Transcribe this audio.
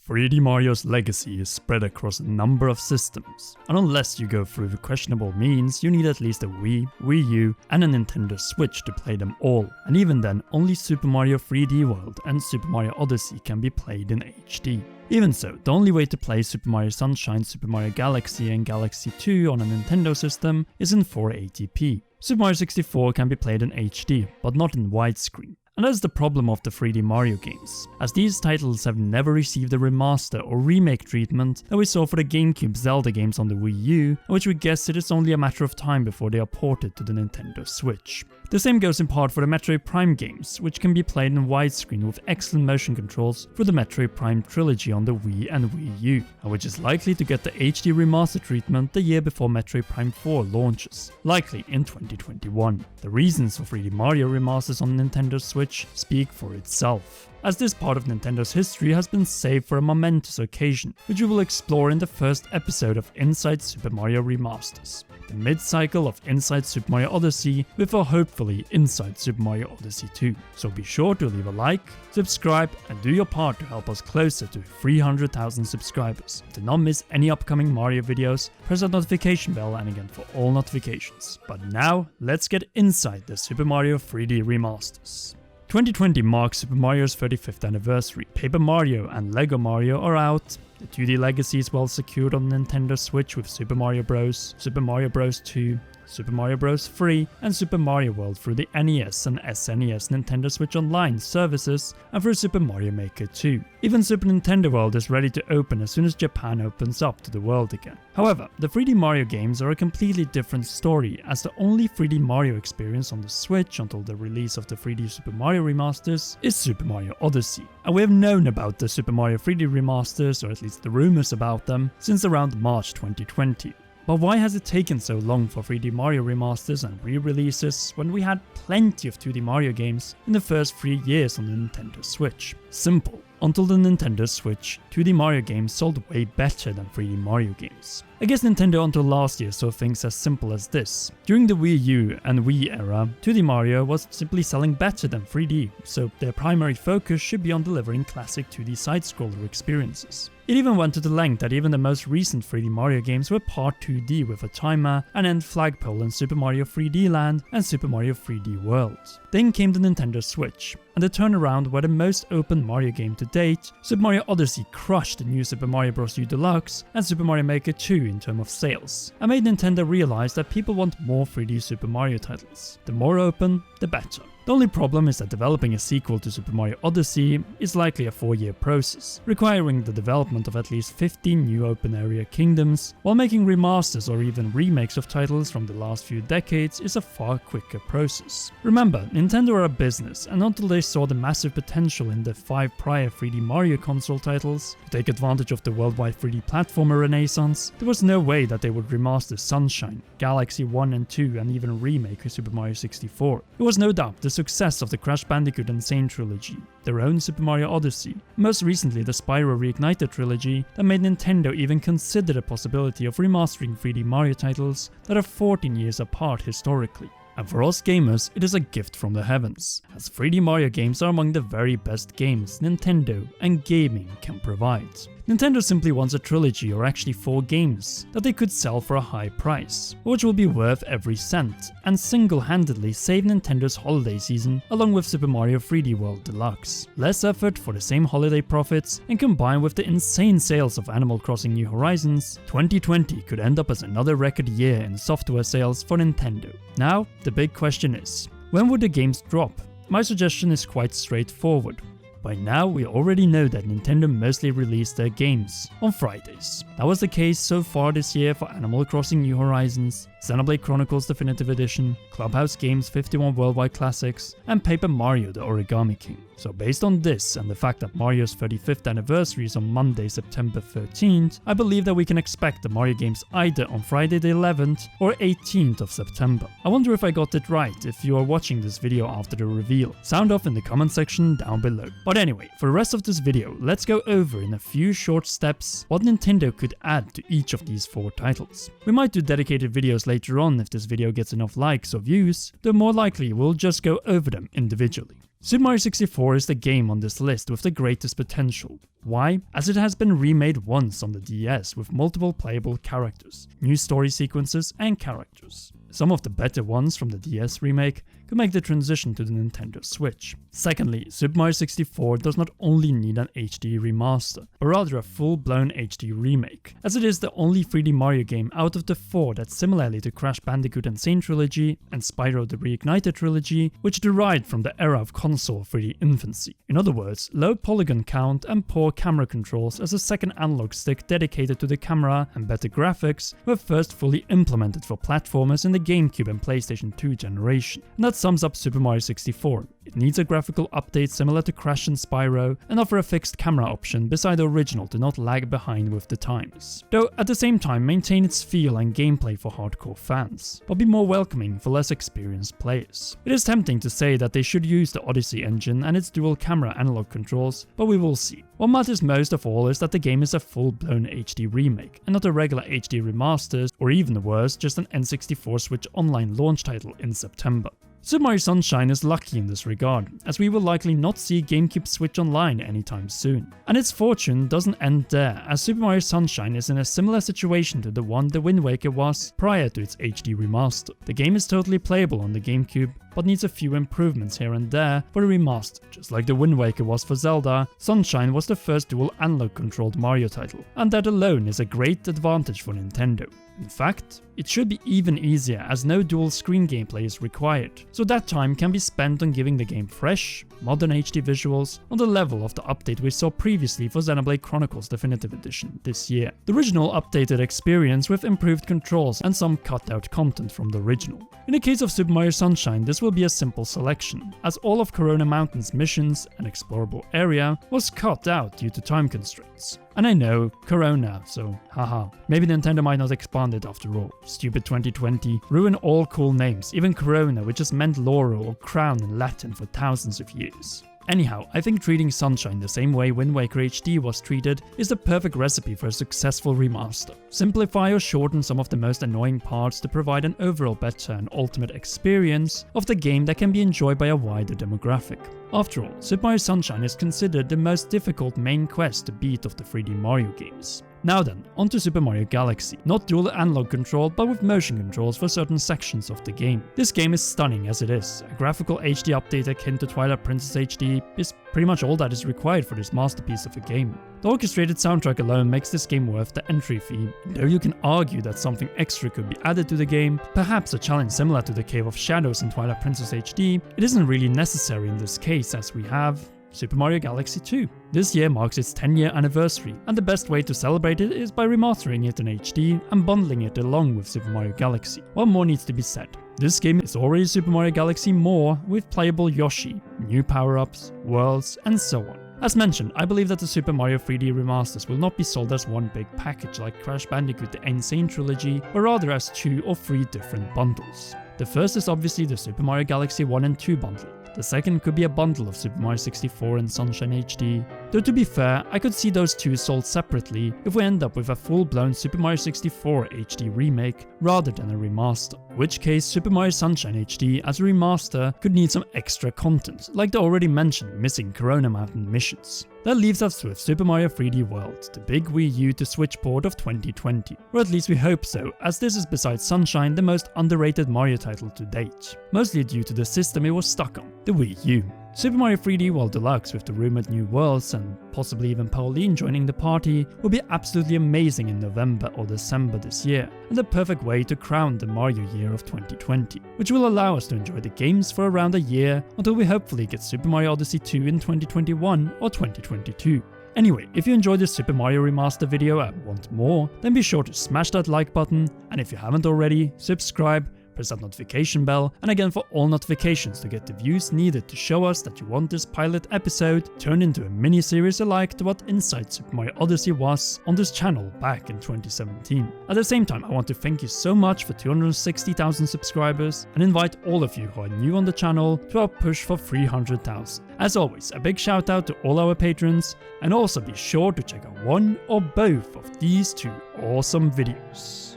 3D Mario's legacy is spread across a number of systems, and unless you go through the questionable means, you need at least a Wii, Wii U, and a Nintendo Switch to play them all, and even then, only Super Mario 3D World and Super Mario Odyssey can be played in HD. Even so, the only way to play Super Mario Sunshine, Super Mario Galaxy, and Galaxy 2 on a Nintendo system is in 480p. Super Mario 64 can be played in HD, but not in widescreen. And that's the problem of the 3D Mario games, as these titles have never received the remaster or remake treatment that we saw for the GameCube Zelda games on the Wii U, and which we guess it is only a matter of time before they are ported to the Nintendo Switch. The same goes in part for the Metroid Prime games, which can be played in widescreen with excellent motion controls through the Metroid Prime trilogy on the Wii and Wii U, and which is likely to get the HD remaster treatment the year before Metroid Prime 4 launches, likely in 2021. The reasons for 3D Mario remasters on Nintendo Switch speak for itself, as this part of Nintendo's history has been saved for a momentous occasion, which we will explore in the first episode of Inside Super Mario Remasters, the mid-cycle of Inside Super Mario Odyssey before hopefully Inside Super Mario Odyssey 2. So be sure to leave a like, subscribe, and do your part to help us closer to 300,000 subscribers. To not miss any upcoming Mario videos, press that notification bell and again for all notifications. But now, let's get inside the Super Mario 3D Remasters. 2020 marks Super Mario's 35th anniversary. Paper Mario and Lego Mario are out. The 2D legacy is well secured on Nintendo Switch with Super Mario Bros., Super Mario Bros. 2, Super Mario Bros. 3, and Super Mario World through the NES and SNES Nintendo Switch Online services, and through Super Mario Maker 2. Even Super Nintendo World is ready to open as soon as Japan opens up to the world again. However, the 3D Mario games are a completely different story, as the only 3D Mario experience on the Switch until the release of the 3D Super Mario Remasters is Super Mario Odyssey. And we have known about the Super Mario 3D Remasters, or at least the rumors about them, since around March 2020. But why has it taken so long for 3D Mario remasters and re-releases when we had plenty of 2D Mario games in the first 3 years on the Nintendo Switch? Simple. Until the Nintendo Switch, 2D Mario games sold way better than 3D Mario games. I guess Nintendo until last year saw things as simple as this. During the Wii U and Wii era, 2D Mario was simply selling better than 3D, so their primary focus should be on delivering classic 2D side-scroller experiences. It even went to the length that even the most recent 3D Mario games were part 2D with a timer, an end flagpole in Super Mario 3D Land and Super Mario 3D World. Then came the Nintendo Switch, and the turnaround were the most open Mario game to date. Super Mario Odyssey crushed the new Super Mario Bros. U Deluxe and Super Mario Maker 2 in terms of sales, and made Nintendo realize that people want more 3D Super Mario titles. The more open, the better. The only problem is that developing a sequel to Super Mario Odyssey is likely a 4-year process, requiring the development of at least 15 new open area kingdoms, while making remasters or even remakes of titles from the last few decades is a far quicker process. Remember, Nintendo are a business, and until they saw the massive potential in the 5 prior 3D Mario console titles to take advantage of the worldwide 3D platformer renaissance, there was no way that they would remaster Sunshine, Galaxy 1 and 2, and even remake Super Mario 64. It was no doubt the success of the Crash Bandicoot Insane trilogy, their own Super Mario Odyssey, most recently the Spyro Reignited trilogy, that made Nintendo even consider the possibility of remastering 3D Mario titles that are 14 years apart historically. And for us gamers, it is a gift from the heavens, as 3D Mario games are among the very best games Nintendo and gaming can provide. Nintendo simply wants a trilogy, or actually 4 games, that they could sell for a high price, which will be worth every cent, and single-handedly save Nintendo's holiday season along with Super Mario 3D World Deluxe. Less effort for the same holiday profits, and combined with the insane sales of Animal Crossing New Horizons, 2020 could end up as another record year in software sales for Nintendo. Now, the big question is, when would the games drop? My suggestion is quite straightforward. By now, we already know that Nintendo mostly released their games on Fridays. That was the case so far this year for Animal Crossing New Horizons, Xenoblade Chronicles Definitive Edition, Clubhouse Games 51 Worldwide Classics, and Paper Mario The Origami King. So based on this and the fact that Mario's 35th anniversary is on Monday, September 13th, I believe that we can expect the Mario games either on Friday the 11th or 18th of September. I wonder if I got it right if you are watching this video after the reveal. Sound off in the comment section down below. But anyway, for the rest of this video, let's go over in a few short steps what Nintendo could add to each of these 4 titles. We might do dedicated videos later on if this video gets enough likes or views, though more likely we'll just go over them individually. Super Mario 64 is the game on this list with the greatest potential. Why? As it has been remade once on the DS with multiple playable characters, new story sequences and characters. Some of the better ones from the DS remake could make the transition to the Nintendo Switch. Secondly, Super Mario 64 does not only need an HD remaster, but rather a full-blown HD remake, as it is the only 3D Mario game out of the 4 that, similarly to Crash Bandicoot N. Sane Trilogy and Spyro the Reignited Trilogy, which derived from the era of console 3D infancy. In other words, low polygon count and poor camera controls as a second analog stick dedicated to the camera and better graphics were first fully implemented for platformers in the GameCube and PlayStation 2 generation. And that sums up Super Mario 64. It needs a graphical update similar to Crash and Spyro, and offer a fixed camera option beside the original to not lag behind with the times. Though at the same time maintain its feel and gameplay for hardcore fans, but be more welcoming for less experienced players. It is tempting to say that they should use the Odyssey engine and its dual camera analog controls, but we will see. What matters most of all is that the game is a full-blown HD remake, and not a regular HD remaster, or even worse, just an N64 Switch Online launch title in September. Super Mario Sunshine is lucky in this regard, as we will likely not see GameCube Switch Online anytime soon. And its fortune doesn't end there, as Super Mario Sunshine is in a similar situation to the one The Wind Waker was prior to its HD remaster. The game is totally playable on the GameCube, but needs a few improvements here and there for a remaster. Just like The Wind Waker was for Zelda, Sunshine was the first dual analog controlled Mario title, and that alone is a great advantage for Nintendo. In fact, it should be even easier as no dual screen gameplay is required, so that time can be spent on giving the game fresh, modern HD visuals on the level of the update we saw previously for Xenoblade Chronicles Definitive Edition this year. The original updated experience with improved controls and some cut out content from the original. In the case of Super Mario Sunshine, this will be a simple selection, as all of Corona Mountain's missions and explorable area was cut out due to time constraints. And I know, Corona, so haha. Maybe Nintendo might not expand it after all. Stupid 2020. Ruin all cool names, even Corona, which has meant laurel or crown in Latin for thousands of years. Anyhow, I think treating Sunshine the same way Wind Waker HD was treated is the perfect recipe for a successful remaster. Simplify or shorten some of the most annoying parts to provide an overall better and ultimate experience of the game that can be enjoyed by a wider demographic. After all, Super Mario Sunshine is considered the most difficult main quest to beat of the 3D Mario games. Now then, onto Super Mario Galaxy. Not dual analog controlled, but with motion controls for certain sections of the game. This game is stunning as it is. A graphical HD update akin to Twilight Princess HD is pretty much all that is required for this masterpiece of a game. The orchestrated soundtrack alone makes this game worth the entry fee, and though you can argue that something extra could be added to the game, perhaps a challenge similar to the Cave of Shadows in Twilight Princess HD, it isn't really necessary in this case as we have Super Mario Galaxy 2. This year marks its 10-year anniversary, and the best way to celebrate it is by remastering it in HD and bundling it along with Super Mario Galaxy. What more needs to be said? This game is already Super Mario Galaxy more with playable Yoshi, new power-ups, worlds, and so on. As mentioned, I believe that the Super Mario 3D remasters will not be sold as one big package like Crash Bandicoot the N. Sane Trilogy, but rather as 2 or 3 different bundles. The first is obviously the Super Mario Galaxy 1 and 2 bundle. The second could be a bundle of Super Mario 64 and Sunshine HD, though to be fair, I could see those two sold separately if we end up with a full-blown Super Mario 64 HD remake rather than a remaster. In which case, Super Mario Sunshine HD as a remaster could need some extra content, like the already mentioned missing Corona Mountain missions. That leaves us with Super Mario 3D World, the big Wii U to Switch port of 2020. Or at least we hope so, as this is besides Sunshine the most underrated Mario title to date. Mostly due to the system it was stuck on, the Wii U. Super Mario 3D World Deluxe with the rumored new worlds and possibly even Pauline joining the party will be absolutely amazing in November or December this year, and the perfect way to crown the Mario year of 2020, which will allow us to enjoy the games for around a year until we hopefully get Super Mario Odyssey 2 in 2021 or 2022. Anyway, if you enjoyed this Super Mario Remaster video and want more, then be sure to smash that like button, and if you haven't already, subscribe, press that notification bell, and again for all notifications to get the views needed to show us that you want this pilot episode turned into a mini-series alike to what Inside Super Mario Odyssey was on this channel back in 2017. At the same time, I want to thank you so much for 260,000 subscribers and invite all of you who are new on the channel to our push for 300,000. As always, a big shout out to all our patrons, and also be sure to check out one or both of these 2 awesome videos.